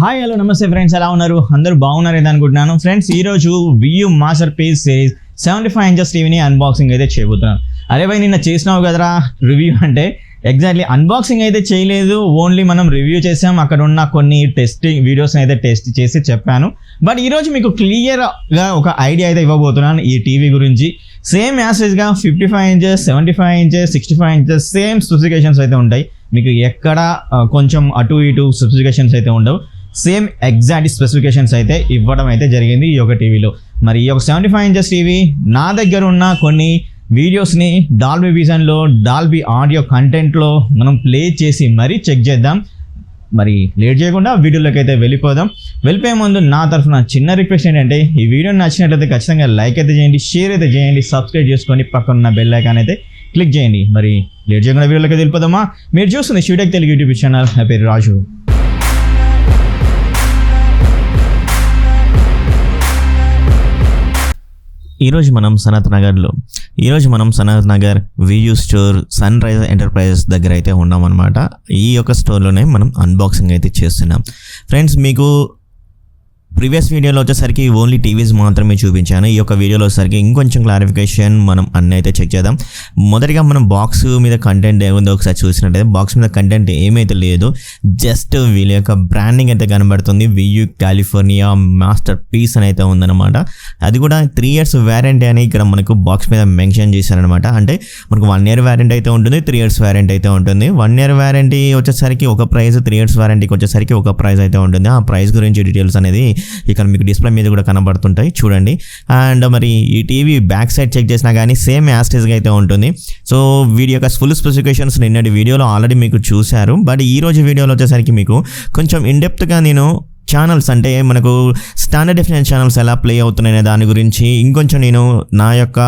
Hi hello నమస్తే friends, ఎలా ఉన్నారు? అందరూ బాగున్నారని అనుకుంటున్నాను. ఫ్రెండ్స్, ఈరోజు వియూ మాస్టర్ పీస్ సిరీస్ 75 ఇంచెస్ టీవీని అన్బాక్సింగ్ అయితే చేయబోతున్నాను. అరే భయ్, నిన్న చేసినావు కదరా రివ్యూ అంటే ఎగ్జాక్ట్లీ అన్బాక్సింగ్ అయితే చేయలేదు, ఓన్లీ మనం రివ్యూ చేసాం. అక్కడ ఉన్న కొన్ని టెస్టింగ్ వీడియోస్ని అయితే టెస్ట్ చేసి చెప్పాను. బట్ ఈరోజు మీకు క్లియర్గా ఒక ఐడియా అయితే ఇవ్వబోతున్నాను ఈ టీవీ గురించి. సేమ్ యాసేజ్గా 55 inches, 75 inches, 65 inches same specifications అయితే ఉంటాయి. మీకు ఎక్కడ కొంచెం అటు ఇటు స్పెసిఫికేషన్స్ అయితే ఉండవు. సేమ్ ఎగ్జాక్ట్ స్పెసిఫికేషన్స్ అయితే ఇవ్వడం అయితే జరిగింది ఈ యొక్క టీవీలో. మరి ఈ యొక్క 75 ఇంచెస్ టీవీ నా దగ్గర ఉన్న కొన్ని వీడియోస్ని డాల్బీ విజన్లో, డాల్బీ ఆడియో కంటెంట్లో మనం ప్లే చేసి మరీ చెక్ చేద్దాం. మరి లేట్ చేయకుండా వీడియోలోకి అయితే వెళ్ళిపోయే ముందు నా తరఫున చిన్న రిక్వెస్ట్ ఏంటంటే, ఈ వీడియో నచ్చినట్లయితే ఖచ్చితంగా లైక్ అయితే చేయండి, షేర్ అయితే చేయండి, సబ్స్క్రైబ్ చేసుకొని పక్కన ఉన్న బెల్ ఐకాన్ అయితే క్లిక్ చేయండి. మరి లేట్ చేయకుండా వీడియోలోకి వెళ్ళిపోదామా? మీరు చూస్తుంది శివటెక్ తెలుగు యూట్యూబ్ ఛానల్. నా పేరు రాజు. ఈరోజు మనం Sanath Nagar Vu store sunrise enterprises దగ్గర అయితే ఉన్నామన్నమాట. ఈ యొక్క స్టోర్లోనే మనం అన్బాక్సింగ్ అయితే చేస్తున్నాం. ఫ్రెండ్స్, మీకు ప్రీవియస్ వీడియోలో వచ్చేసరికి ఓన్లీ టీవీస్ మాత్రమే చూపించాను. ఈ యొక్క వీడియోలో వచ్చేసరికి ఇంకొంచెం క్లారిఫికేషన్ మనం అన్నీ అయితే చెక్ చేద్దాం. మొదటిగా మనం బాక్స్ మీద కంటెంట్ ఏముందో ఒకసారి చూసినట్టయితే బాక్స్ మీద కంటెంట్ ఏమైతే లేదు, జస్ట్ వీళ్ళ యొక్క బ్రాండింగ్ అయితే కనబడుతుంది. వియూ కాలిఫోర్నియా మాస్టర్ పీస్ అని అయితే ఉందన్నమాట. అది కూడా 3 years వ్యారంటీ అని ఇక్కడ మనకు బాక్స్ మీద మెన్షన్ చేశారనమాట. అంటే మనకు 1 year వ్యారంటీ అయితే ఉంటుంది, 3 years వ్యారంటీ అయితే ఉంటుంది. 1 year వ్యారంటీ వచ్చేసరికి ఒక ప్రైస్, 3 years వ్యారంటీకి వచ్చేసరికి ఒక ప్రైస్ అయితే ఉంటుంది. ఆ ప్రైస్ గురించి డీటెయిల్స్ అనేది ఇక్కడ మీకు డిస్ప్లే మీద కూడా కనబడుతుంటాయి, చూడండి. అండ్ మరి ఈ టీవీ బ్యాక్ సైడ్ చెక్ చేసినా కానీ సేమ్ యాస్టేజ్గా అయితే ఉంటుంది. సో వీడియో యొక్క ఫుల్ స్పెసిఫికేషన్స్ నిన్నటి వీడియోలో ఆల్రెడీ మీకు చూశారు. బట్ ఈ రోజు వీడియోలో వచ్చేసరికి మీకు కొంచెం ఇన్డెప్త్గా నేను ఛానల్స్ అంటే మనకు స్టాండర్డ్ డెఫినేషన్ ఛానల్స్ ఎలా ప్లే అవుతున్నాయనే దాని గురించి ఇంకొంచెం నేను నా యొక్క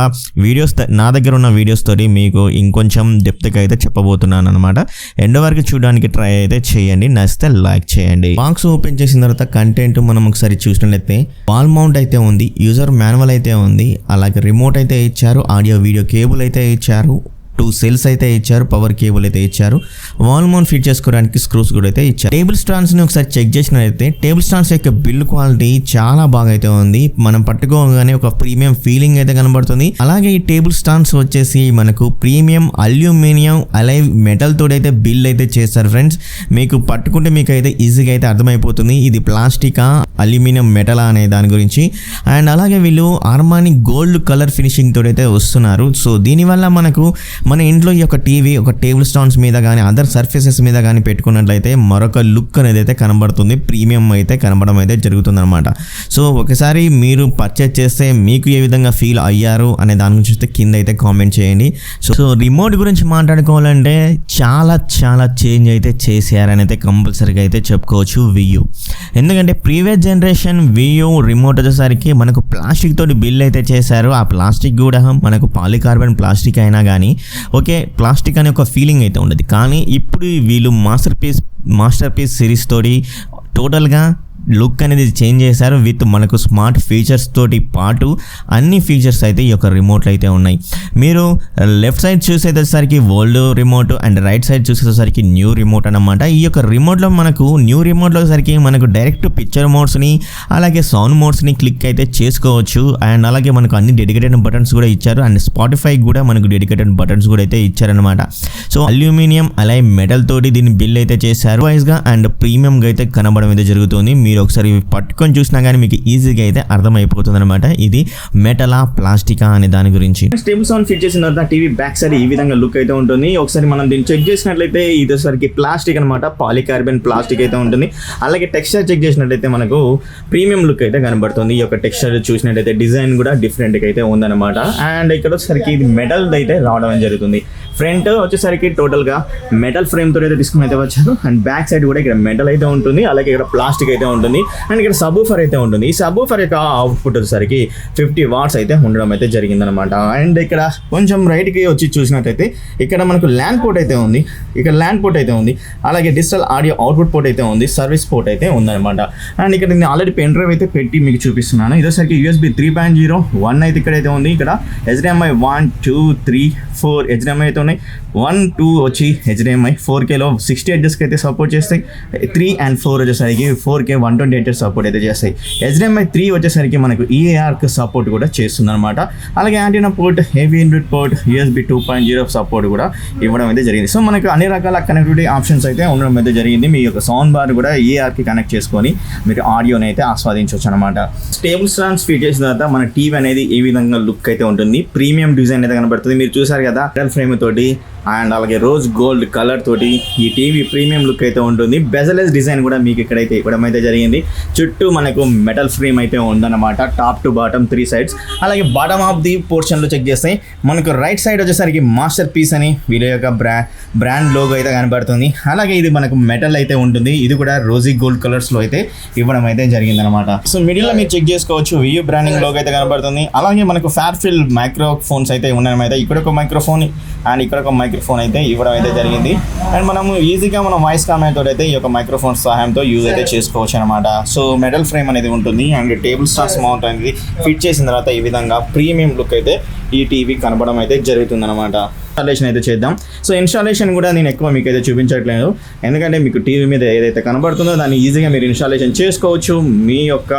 వీడియోస్, నా దగ్గర ఉన్న వీడియోస్ తోటి మీకు ఇంకొంచెం డెప్త్గా అయితే చెప్పబోతున్నాను అనమాట. ఎండ్ వరకు చూడడానికి ట్రై అయితే చేయండి, నచ్చితే లైక్ చేయండి. బాక్స్ ఓపెన్ చేసిన తర్వాత కంటెంట్ మనం ఒకసారి చూసినట్లయితే వాల్ మౌంట్ అయితే ఉంది, యూజర్ మాన్యువల్ అయితే ఉంది, అలాగే రిమోట్ అయితే ఇచ్చారు, ఆడియో వీడియో కేబుల్ అయితే ఇచ్చారు, 2 cells అయితే ఇచ్చారు, పవర్ కేబుల్ అయితే ఇచ్చారు, వాల్ మౌంట్ ఫిట్ చేసుకోవడానికి స్క్రూస్ కూడా అయితే ఇచ్చారు. టేబుల్ స్టాండ్స్ని ఒకసారి చెక్ చేసినట్లయితే టేబుల్ స్టాండ్స్ యొక్క బిల్డ్ క్వాలిటీ చాలా బాగా అయితే ఉంది. మనం పట్టుకోగానే ఒక ప్రీమియం ఫీలింగ్ అయితే కనబడుతుంది. అలాగే ఈ టేబుల్ స్టాండ్స్ వచ్చేసి మనకు ప్రీమియం అల్యూమినియం అలైవ్ మెటల్ తోటి అయితే బిల్డ్ అయితే చేస్తారు. ఫ్రెండ్స్, మీకు పట్టుకుంటే మీకు అయితే ఈజీగా అయితే అర్థమైపోతుంది ఇది ప్లాస్టికా అల్యూమినియం మెటలా అనే దాని గురించి. అండ్ అలాగే వీళ్ళు ఆర్మాని గోల్డ్ కలర్ ఫినిషింగ్ తోటి అయితే వస్తున్నారు. సో దీనివల్ల మనకు మన ఇంట్లో ఈ యొక్క టీవీ ఒక టేబుల్ స్టాండ్స్ మీద కానీ అదర్ సర్ఫేసెస్ మీద కానీ పెట్టుకున్నట్లయితే మరొక లుక్ అనేది అయితే కనబడుతుంది, ప్రీమియం అయితే కనబడడం అయితే జరుగుతుంది అనమాట. సో ఒకసారి మీరు పర్చేజ్ చేస్తే మీకు ఏ విధంగా ఫీల్ అయ్యారు అనే దాని గురించి అయితే కింద అయితే కామెంట్ చేయండి. సో రిమోట్ గురించి మాట్లాడుకోవాలంటే చాలా చేంజ్ అయితే చేశారని అయితే కంపల్సరీగా అయితే చెప్పుకోవచ్చు వియూ. ఎందుకంటే ప్రీవియస్ జనరేషన్ వియూ రిమోట్ వచ్చేసరికి మనకు ప్లాస్టిక్ తోటి బిల్ అయితే చేశారు. ఆ ప్లాస్టిక్ కూడా మనకు పాలికార్బన్ ప్లాస్టిక్ అయినా కానీ ఓకే, ప్లాస్టిక్ అనే ఒక ఫీలింగ్ అయితే ఉండదు. కానీ ఇప్పుడు వీళ్ళు మాస్టర్ పీస్ సిరీస్ తోటి టోటల్గా లుక్ అనేది చేంజ్ చేశారు. విత్ మనకు స్మార్ట్ ఫీచర్స్ తోటి పాటు అన్ని ఫీచర్స్ అయితే ఈ యొక్క రిమోట్లో అయితే ఉన్నాయి. మీరు లెఫ్ట్ సైడ్ చూసేసరికి old remote and right side చూసేసరికి న్యూ రిమోట్ అన్నమాట. ఈ యొక్క రిమోట్లో మనకు న్యూ రిమోట్లో సరికి మనకు డైరెక్ట్ పిక్చర్ మోడ్స్ని అలాగే సౌండ్ మోడ్స్ని క్లిక్ అయితే చేసుకోవచ్చు. అండ్ అలాగే మనకు అన్ని డెడికేటెడ్ బటన్స్ కూడా ఇచ్చారు. అండ్ స్పాటిఫై కూడా మనకు డెడికేటెడ్ బటన్స్ కూడా అయితే ఇచ్చారనమాట. సో అల్యూమినియం అలై మెటల్ తోటి దీన్ని బిల్ అయితే చేశారు. వైజ్గా అండ్ ప్రీమియంగా అయితే కనబడడం అయితే జరుగుతుంది. మీరు ఒకసారి పట్టుకొని చూసినా కానీ మీకు ఈజీగా అయితే అర్థమైపోతుంది అనమాట ఇది మెటలా ప్లాస్టికా అనే దాని గురించి. టేబుల్ స్టాండ్ ఫిట్ చేసిన తర్వాత టీవీ బ్యాక్ సైడ్ ఈ విధంగా లుక్ అయితే ఉంటుంది. ఒకసారి మనం దీన్ని చెక్ చేసినట్లయితే ఇది వచ్చేసరికి ప్లాస్టిక్ అనమాట, పాలికార్బన్ ప్లాస్టిక్ అయితే ఉంటుంది. అలాగే టెక్స్చర్ చెక్ చేసినట్లయితే మనకు ప్రీమియం లుక్ అయితే కనబడుతుంది. ఈ యొక్క టెక్స్చర్ చూసినట్లయితే డిజైన్ కూడా డిఫరెంట్గా అయితే ఉందన్నమాట. అండ్ ఇక్కడ వచ్చేసరికి ఇది మెటల్ అయితే రావడం జరుగుతుంది. ఫ్రంట్ వచ్చేసరికి టోటల్గా మెటల్ ఫ్రేమ్ తోటి అయితే తీసుకుని అయితే వచ్చారు. అండ్ బ్యాక్ సైడ్ కూడా ఇక్కడ మెటల్ అయితే ఉంటుంది, అలాగే ఇక్కడ ప్లాస్టిక్ అయితే ఉంటుంది. అండ్ ఇక్కడ సబూఫర్ అయితే ఉంటుంది. ఈ సబూఫర్ యొక్క అవుట్పుట్ వచ్చేసరికి 50 watts అయితే ఉండడం అయితే జరిగిందనమాట. అండ్ ఇక్కడ కొంచెం రైట్కి వచ్చి చూసినట్టయితే ఇక్కడ మనకు ల్యాండ్ పోర్ట్ అయితే ఉంది, ఇక్కడ ల్యాండ్ పోర్ట్ అయితే ఉంది, అలాగే డిజిటల్ ఆడియో అవుట్పుట్ పోర్ట్ అయితే ఉంది, సర్వీస్ పోర్ట్ అయితే ఉందన్నమాట. అండ్ ఇక్కడ నేను ఆల్రెడీ పెన్ డ్రైవ్ అయితే పెట్టి మీకు చూపిస్తున్నాను. ఇదోసరికి USB 3.0 1 అయితే ఇక్కడైతే ఉంది. ఇక్కడ HDMI 1, 2, 3, 4 HDMI అయితే ఉన్నాయి. 1, 2 వచ్చి HDMI 4Kలో 60 Hzకి అయితే సపోర్ట్ చేస్తాయి. 3 and 4 వచ్చేసరికి 4K 120 Hz సపోర్ట్ అయితే చేస్తాయి. HDMI 3 వచ్చేసరికి మనకు EARకి సపోర్ట్ కూడా చేస్తుంది అనమాట. అలాగే antenna port, heavy input port, USB 2.0 support కూడా ఇవ్వడం అయితే జరిగింది. సో మనకు అన్ని రకాల కనెక్టివిటీ ఆప్షన్స్ అయితే ఉండడం అయితే జరిగింది. మీ యొక్క సౌండ్ బార్ కూడా EARకి కనెక్ట్ చేసుకొని మీరు ఆడియోని అయితే ఆస్వాదించవచ్చు అనమాట. స్టేబుల్ స్టాండ్స్ ఫిట్ చేసిన తర్వాత మన టీవీ అనేది ఏ విధంగా లుక్ అయితే ఉంటుంది, ప్రీమియం డిజైన్ అయితే కనబడుతుంది. మీరు చూసారు కదా మెటల్ ఫ్రేమ్ తోటి అండ్ అలాగే రోజ్ గోల్డ్ కలర్ తోటి ఈ టీవీ ప్రీమియం లుక్ అయితే ఉంటుంది. బెజలెస్ డిజైన్ కూడా మీకు ఇక్కడైతే ఇవ్వడం అయితే జరిగింది. చుట్టూ మనకు మెటల్ ఫ్రేమ్ అయితే ఉందన్నమాట, టాప్ టు బాటమ్ 3 sides. అలాగే బాటమ్ ఆఫ్ ది పోర్షన్లో చెక్ చేస్తే మనకు రైట్ సైడ్ వచ్చేసరికి మాస్టర్ పీస్ అని వీళ్ళ యొక్క బ్రాండ్ లోగో అయితే కనబడుతుంది. అలాగే ఇది మనకు మెటల్ అయితే ఉంటుంది, ఇది కూడా రోజీ గోల్డ్ కలర్స్లో అయితే ఇవ్వడం అయితే జరిగిందనమాట. సో మిడిల్లో మీరు చెక్ చేసుకోవచ్చు వియూ బ్రాండింగ్ లోగో అయితే కనబడుతుంది. అలాగే మనకు ఫేర్ఫిల్ మైక్రోఫోన్స్ అయితే ఉన్నాయన్నమాట. ఇక్కడ ఒక మైక్రోఫోన్ అండ్ ఇక్కడ ఒక మైక్రోఫోన్ అయితే ఇవ్వడం అయితే జరిగింది. అండ్ మనము ఈజీగా మనం వాయిస్ కమాండ్ తోటి అయితే ఈ యొక్క మైక్రోఫోన్ సహాయంతో యూజ్ అయితే చేసుకోవచ్చు అనమాట. సో మెటల్ ఫ్రేమ్ అనేది ఉంటుంది అండ్ టేబుల్ స్టార్స్ మౌంట్ అనేది ఫిట్ చేసిన తర్వాత ఈ విధంగా ప్రీమియం లుక్ అయితే ఈ టీవీ కనపడడం అయితే జరుగుతుంది అనమాట. ఇన్స్టాలేషన్ అయితే చేద్దాం. సో ఇన్స్టాలేషన్ కూడా నేను ఎక్కువ మీకు అయితే చూపించట్లేదు, ఎందుకంటే మీకు టీవీ మీద ఏదైతే కనబడుతుందో దాన్ని ఈజీగా మీరు ఇన్స్టాలేషన్ చేసుకోవచ్చు. మీ యొక్క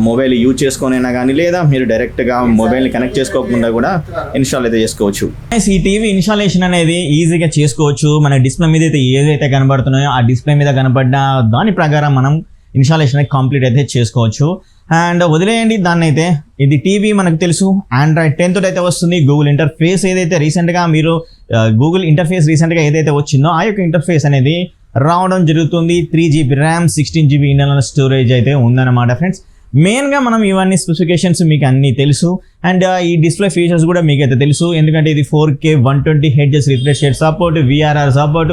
మొబైల్ యూజ్ చేసుకొనైనా కానీ లేదా మీరు డైరెక్ట్గా మొబైల్ని కనెక్ట్ చేసుకోకుండా కూడా ఇన్స్టాల్ అయితే చేసుకోవచ్చు. ఈ టీవీ ఇన్స్టాలేషన్ అనేది ఈజీగా చేసుకోవచ్చు. మన డిస్ప్లే మీద అయితే ఏదైతే కనబడుతున్నాయో ఆ డిస్ప్లే మీద కనబడ్డ దాని ప్రకారం మనం ఇన్స్టాలేషన్ అయితే కంప్లీట్ అయితే చేసుకోవచ్చు. అండ్ వదిలేయండి దాన్ని అయితే. ఇది టీవీ మనకు తెలుసు Android 10 తోటి అయితే వస్తుంది. గూగుల్ ఇంటర్ఫేస్ ఏదైతే రీసెంట్గా మీరు గూగుల్ ఇంటర్ఫేస్ రీసెంట్గా ఏదైతే వచ్చిందో ఆ యొక్క ఇంటర్ఫేస్ అనేది రావడం జరుగుతుంది. 3GB RAM, 16GB internal storage అయితే ఉందన్నమాట ఫ్రెండ్స్. మెయిన్గా మనం ఇవన్నీ స్పెసిఫికేషన్స్ మీకు అన్నీ తెలుసు అండ్ ఈ డిస్ప్లే ఫీచర్స్ కూడా మీకు అయితే తెలుసు, ఎందుకంటే ఇది 4K 120 Hz refresh rate support, VRR support,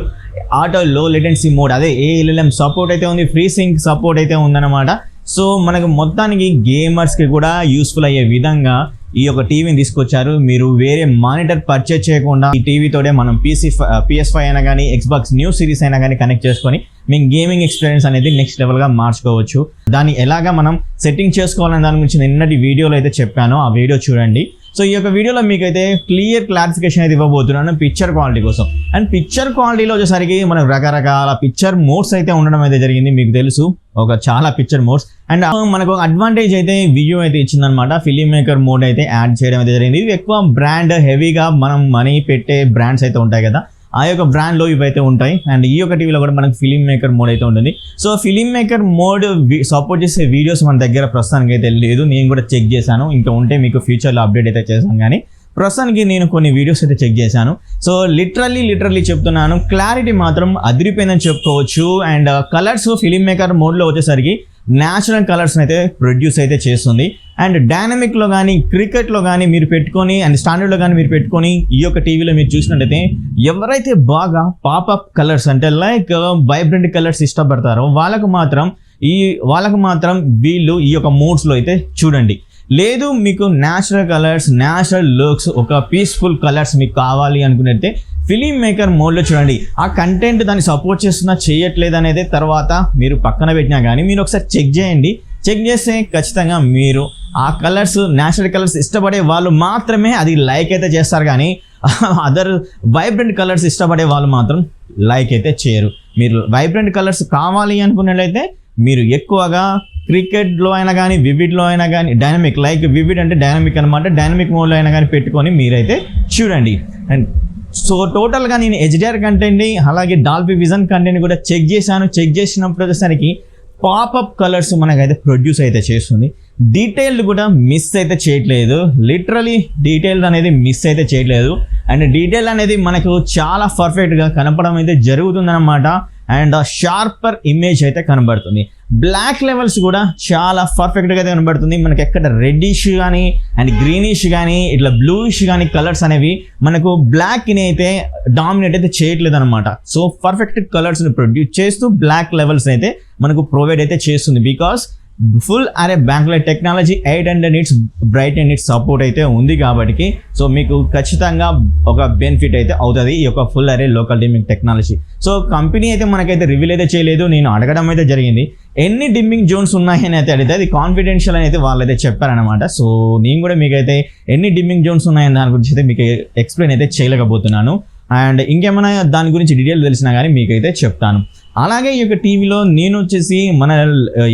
auto లో లేటెన్సీ మోడ్, అదే ALLM సపోర్ట్ అయితే ఉంది, ఫ్రీ సింక్ సపోర్ట్ అయితే ఉందన్నమాట. సో మనకు మొత్తానికి గేమర్స్కి కూడా యూస్ఫుల్ అయ్యే విధంగా ఈ యొక్క టీవీని తీసుకొచ్చారు. మీరు వేరే మానిటర్ పర్చేజ్ చేయకుండా ఈ టీవీతోనే మనం PS5 అయినా కానీ Xbox న్యూ సిరీస్ అయినా కానీ కనెక్ట్ చేసుకొని మీ గేమింగ్ ఎక్స్పీరియన్స్ అనేది నెక్స్ట్ లెవెల్గా మార్చుకోవచ్చు. దాన్ని ఎలాగా మనం సెట్టింగ్ చేసుకోవాలని దాని గురించి నిన్నటి వీడియోలో అయితే చెప్పాను, ఆ వీడియో చూడండి. సో ఈ యొక్క వీడియోలో మీకైతే క్లియర్ క్లారిఫికేషన్ అయితే ఇవ్వబోతున్నాను పిక్చర్ క్వాలిటీ కోసం. అండ్ పిక్చర్ క్వాలిటీలో వచ్చేసరికి మనకు రకరకాల పిక్చర్ మోడ్స్ అయితే ఉండడం అయితే జరిగింది, మీకు తెలుసు చాలా పిక్చర్ మోడ్స్. అండ్ మనకు అడ్వాంటేజ్ అయితే వియో అయితే ఇచ్చిందనమాట, ఫిలిం మేకర్ మోడ్ అయితే యాడ్ చేయడం అయితే జరిగింది. ఇది ఎక్కువ బ్రాండ్ హెవీగా మనం మనీ పెట్టే బ్రాండ్స్ అయితే ఉంటాయి కదా, ఆ యొక్క బ్రాండ్లో ఇవైతే ఉంటాయి. అండ్ ఈ యొక్క టీవీలో కూడా మనకు ఫిలిం మేకర్ మోడ్ అయితే ఉంటుంది. So film maker mode support చేసే వీడియోస్ మన దగ్గర ప్రస్తుతానికి అయితే లేదు, నేను కూడా చెక్ చేశాను. ఇంకా ఉంటే మీకు ఫ్యూచర్లో అప్డేట్ అయితే చేశాను, కానీ ప్రస్తుతానికి నేను కొన్ని వీడియోస్ అయితే చెక్ చేశాను. సో లిటరల్లీ చెప్తున్నాను, క్లారిటీ మాత్రం అదిరిపోయిందని చెప్పుకోవచ్చు. అండ్ కలర్స్ ఫిలిం మేకర్ మోడ్లో వచ్చేసరికి న్యాచురల్ కలర్స్ అయితే ప్రొడ్యూస్ అయితే చేస్తుంది. అండ్ డైనమిక్లో కానీ క్రికెట్లో కానీ మీరు పెట్టుకొని అండ్ స్టాండర్డ్లో కానీ మీరు పెట్టుకొని ఈ యొక్క టీవీలో మీరు చూసినట్టయితే ఎవరైతే బాగా పాపప్ కలర్స్ అంటే లైక్ వైబ్రెంట్ కలర్స్ ఇష్టపడతారో వాళ్ళకు మాత్రం వీళ్ళు ఈ యొక్క మోడ్స్లో అయితే చూడండి. లేదు మీకు న్యాచురల్ కలర్స్, న్యాచురల్ లుక్స్, ఒక పీస్ఫుల్ కలర్స్ మీకు కావాలి అనుకున్నట్టే ఫిలిం మేకర్ మోడ్లో చూడండి. ఆ కంటెంట్ దాన్ని సపోర్ట్ చేస్తున్నా చేయట్లేదు అనేది తర్వాత మీరు పక్కన పెట్టినా కానీ మీరు ఒకసారి చెక్ చేయండి. చెక్ చేస్తే ఖచ్చితంగా మీరు ఆ కలర్స్, న్యాచురల్ కలర్స్ ఇష్టపడే వాళ్ళు మాత్రమే అది లైక్ అయితే చేస్తారు, కానీ అదర్ వైబ్రెంట్ కలర్స్ ఇష్టపడే వాళ్ళు మాత్రం లైక్ అయితే చేయరు. మీరు వైబ్రెంట్ కలర్స్ కావాలి అనుకున్నట్లయితే మీరు ఎక్కువగా క్రికెట్లో అయినా కానీ వివిడ్లో అయినా కానీ డైనమిక్, లైక్ వివిడ్ అంటే డైనమిక్ అనమాట, డైనమిక్ మోడ్లో అయినా కానీ పెట్టుకొని మీరైతే చూడండి. అండ్ సో టోటల్గా నేను HDR కంటెంట్ని అలాగే డాల్బీ విజన్ కంటెంట్ కూడా చెక్ చేశాను. చెక్ చేసినప్పుడు వచ్చేసరికి పాపప్ కలర్స్ మనకైతే ప్రొడ్యూస్ అయితే చేస్తుంది. డీటెయిల్డ్ కూడా మిస్ అయితే చేయట్లేదు, లిటరలీ డీటెయిల్డ్ అనేది మిస్ అయితే చేయట్లేదు. అండ్ డీటెయిల్ అనేది మనకు చాలా పర్ఫెక్ట్గా కనపడడం అయితే జరుగుతుందన్నమాట. అండ్ షార్పర్ ఇమేజ్ అయితే కనబడుతుంది. బ్లాక్ లెవెల్స్ కూడా చాలా పర్ఫెక్ట్గా అయితే కనబడుతుంది. మనకి ఎక్కడ రెడ్డిష్ కానీ అండ్ గ్రీనిష్ కానీ ఇట్లా బ్లూయిష్ కానీ కలర్స్ అనేవి మనకు బ్లాక్ని అయితే డామినేట్ అయితే చేయట్లేదు అనమాట. సో పర్ఫెక్ట్ కలర్స్ని ప్రొడ్యూస్ చేస్తూ బ్లాక్ లెవెల్స్ అయితే మనకు ప్రొవైడ్ అయితే చేస్తుంది. బికాస్ ఫుల్ అరే backlight technology 800 nits bright and nits support అయితే ఉంది కాబట్టి సో మీకు ఖచ్చితంగా ఒక బెనిఫిట్ అయితే అవుతుంది ఈ యొక్క ఫుల్ అరే local dimming technology. So company అయితే మనకైతే రివీల్ అయితే చేయలేదు, నేను అడగడం అయితే జరిగింది ఎన్ని డిమ్మింగ్ జోన్స్ ఉన్నాయని అయితే అడిగితే అది కాన్ఫిడెన్షియల్ అని అయితే వాళ్ళైతే చెప్పారనమాట. సో నేను కూడా మీకైతే ఎన్ని డిమ్మింగ్ జోన్స్ ఉన్నాయని దాని గురించి అయితే మీకు ఎక్స్ప్లెయిన్ అయితే చేయలేకపోతున్నాను. అండ్ ఇంకేమైనా దాని గురించి డీటెయిల్ తెలిసినా కానీ మీకైతే చెప్తాను. అలాగే ఈ యొక్క టీవీలో నేను వచ్చేసి మన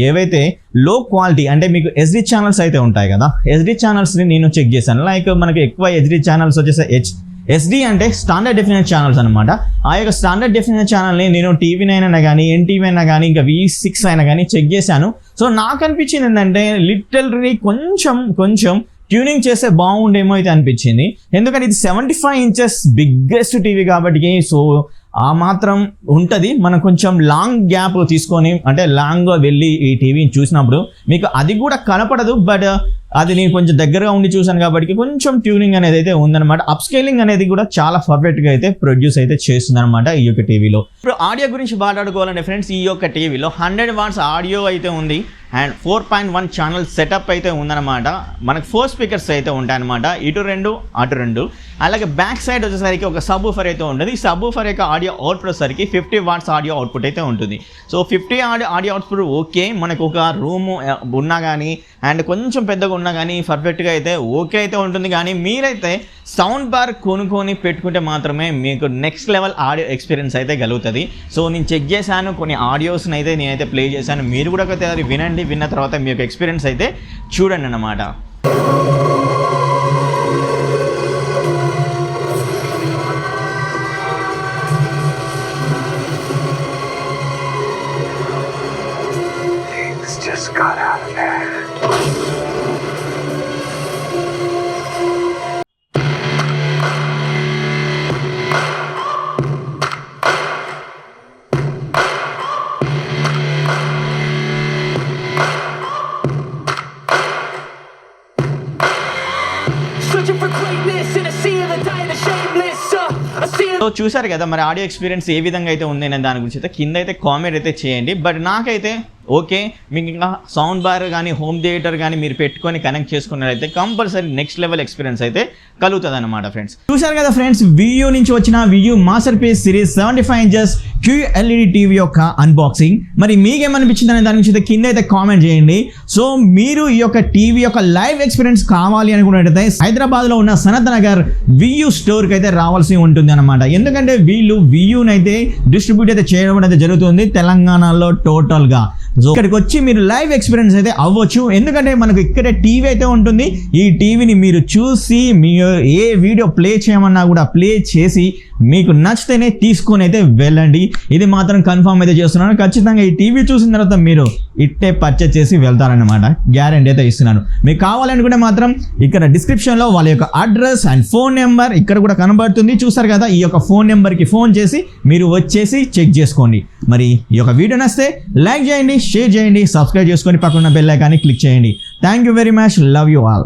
ఏవైతే లో క్వాలిటీ అంటే మీకు ఎస్డి ఛానల్స్ అయితే ఉంటాయి కదా, ఎస్డి ఛానల్స్ని నేను చెక్ చేశాను. లైక్ మనకి ఎక్కువ ఎస్డి ఛానల్స్ వచ్చేసి ఎస్డి అంటే స్టాండర్డ్ డెఫినెట్ ఛానల్స్ అనమాట. ఆ యొక్క స్టాండర్డ్ డెఫినెట్ ఛానల్ని నేను టీవీ అయినా కానీ ఎన్టీవీ అయినా కానీ ఇంకా V6 అయినా కానీ చెక్ చేశాను. సో నాకు అనిపించింది ఏంటంటే లిటరల్లీ కొంచెం ట్యూనింగ్ చేస్తే బాగుండేమో అయితే అనిపించింది. ఎందుకంటే ఇది 75 ఇంచెస్ బిగ్గెస్ట్ టీవీ కాబట్టి సో ఆ మాత్రం ఉంటుంది. మనం కొంచెం లాంగ్ గ్యాప్ తీసుకొని అంటే లాంగ్గా వెళ్ళి ఈ టీవీని చూసినప్పుడు మీకు అది కూడా కనపడదు. బట్ అది నేను కొంచెం దగ్గరగా ఉండి చూసాను కాబట్టి కొంచెం ట్యూనింగ్ అనేది అయితే ఉందన్నమాట. అప్స్కేలింగ్ అనేది కూడా చాలా పర్ఫెక్ట్గా అయితే ప్రొడ్యూస్ అయితే చేస్తుంది అనమాట ఈ యొక్క టీవీలో. ఇప్పుడు ఆడియో గురించి మాట్లాడుకోవాలంటే ఫ్రెండ్స్ ఈ యొక్క టీవీలో 100 వాట్స్ ఆడియో అయితే ఉంది అండ్ 4.1 ఛానల్ సెటప్ అయితే ఉందన్నమాట. మనకు 4 స్పీకర్స్ అయితే ఉంటాయన్నమాట, ఇటు 2 అటు 2. అలాగే బ్యాక్ సైడ్ వచ్చేసరికి ఒక సబ్ ఊఫర్ అయితే ఉంటుంది. ఈ సబ్ ఊఫర్ యొక్క ఆడియో అవుట్పుట్ వచ్చేసరికి 50 వాట్స్ ఆడియో అవుట్పుట్ అయితే ఉంటుంది. సో 50 ఆడియో అవుట్పుట్ ఓకే, మనకు ఒక రూమ్ ఉన్నా కానీ అండ్ కొంచెం పెద్దగా ఉన్నా కానీ పర్ఫెక్ట్గా అయితే ఓకే అయితే ఉంటుంది. కానీ మీరైతే సౌండ్ బార్ కొనుక్కొని పెట్టుకుంటే మాత్రమే మీకు నెక్స్ట్ లెవెల్ ఆడియో ఎక్స్పీరియన్స్ అయితే కలుగుతుంది. సో నేను చెక్ చేశాను, కొన్ని ఆడియోస్ని అయితే నేనైతే ప్లే చేశాను. మీరు కూడా అది వినండి, విన్న తర్వాత మీ యొక్క ఎక్స్పీరియన్స్ అయితే చూడండి అన్నమాట. Just got out of hand. Searching for greatness in a sea of the dying, the shameless. So చూసారు కదా మరి ఆడియో ఎక్స్పీరియన్స్ ఏ విధంగా అయితే ఉంది అనే దాని గురించి అయితే కింద అయితే కామెంట్ అయితే చేయండి. బట్ నాకైతే ఓకే, మీకు ఇంకా సౌండ్ బార్ కానీ హోమ్ థియేటర్ కానీ మీరు పెట్టుకొని కనెక్ట్ చేసుకున్నట్లయితే కంపల్సరీ నెక్స్ట్ లెవెల్ ఎక్స్పీరియన్స్ అయితే కలుగుతుంది అనమాట ఫ్రెండ్స్. చూసారు కదా ఫ్రెండ్స్, వియూ నుంచి వచ్చిన Vu masterpiece series 75 inches QLED TV యొక్క అన్బాక్సింగ్. మరి మీకేమనిపించింది అనే దాని గురించి అయితే కింద అయితే కామెంట్ చేయండి. సో మీరు ఈ యొక్క టీవీ యొక్క లైవ్ ఎక్స్పీరియన్స్ కావాలి అనుకున్నట్టయితే హైదరాబాద్లో ఉన్న సనత్ నగర్ వియూ స్టోర్కి అయితే రావాల్సి ఉంటుంది అనమాట. ఎందుకంటే వీళ్ళు వియూనైతే డిస్ట్రిబ్యూట్ అయితే చేయడం అయితే జరుగుతుంది తెలంగాణలో టోటల్గా. సో ఇక్కడికి వచ్చి మీరు లైవ్ ఎక్స్పీరియన్స్ అయితే అవ్వచ్చు. ఎందుకంటే మనకు ఇక్కడే టీవీ అయితే ఉంటుంది. ఈ టీవీని మీరు చూసి మీ ఏ వీడియో ప్లే చేయమన్నా కూడా ప్లే చేసి మీకు నచ్చితేనే తీసుకొని అయితే వెళ్ళండి. ఇది మాత్రం కన్ఫర్మ్ అయితే చేస్తున్నాను. ఖచ్చితంగా ఈ టీవీ చూసిన తర్వాత మీరు ఇట్టే పర్చేజ్ చేసి వెళ్తారనమాట, గ్యారెంటీ అయితే ఇస్తున్నాను. మీకు కావాలనుకుంటే మాత్రం ఇక్కడ డిస్క్రిప్షన్లో వాళ్ళ యొక్క అడ్రస్ అండ్ ఫోన్ నెంబర్ ఇక్కడ కూడా కనబడుతుంది. చూసారు కదా, ఈ యొక్క ఫోన్ నెంబర్కి ఫోన్ చేసి మీరు వచ్చేసి చెక్ చేసుకోండి. మరి ఈ యొక్క వీడియో నచ్చితే లైక్ చేయండి, షేర్ చేయండి, సబ్స్క్రైబ్ చేసుకొని పక్కన బెల్ ఐకాన్ని క్లిక్ చేయండి. Thank you very much, love you all.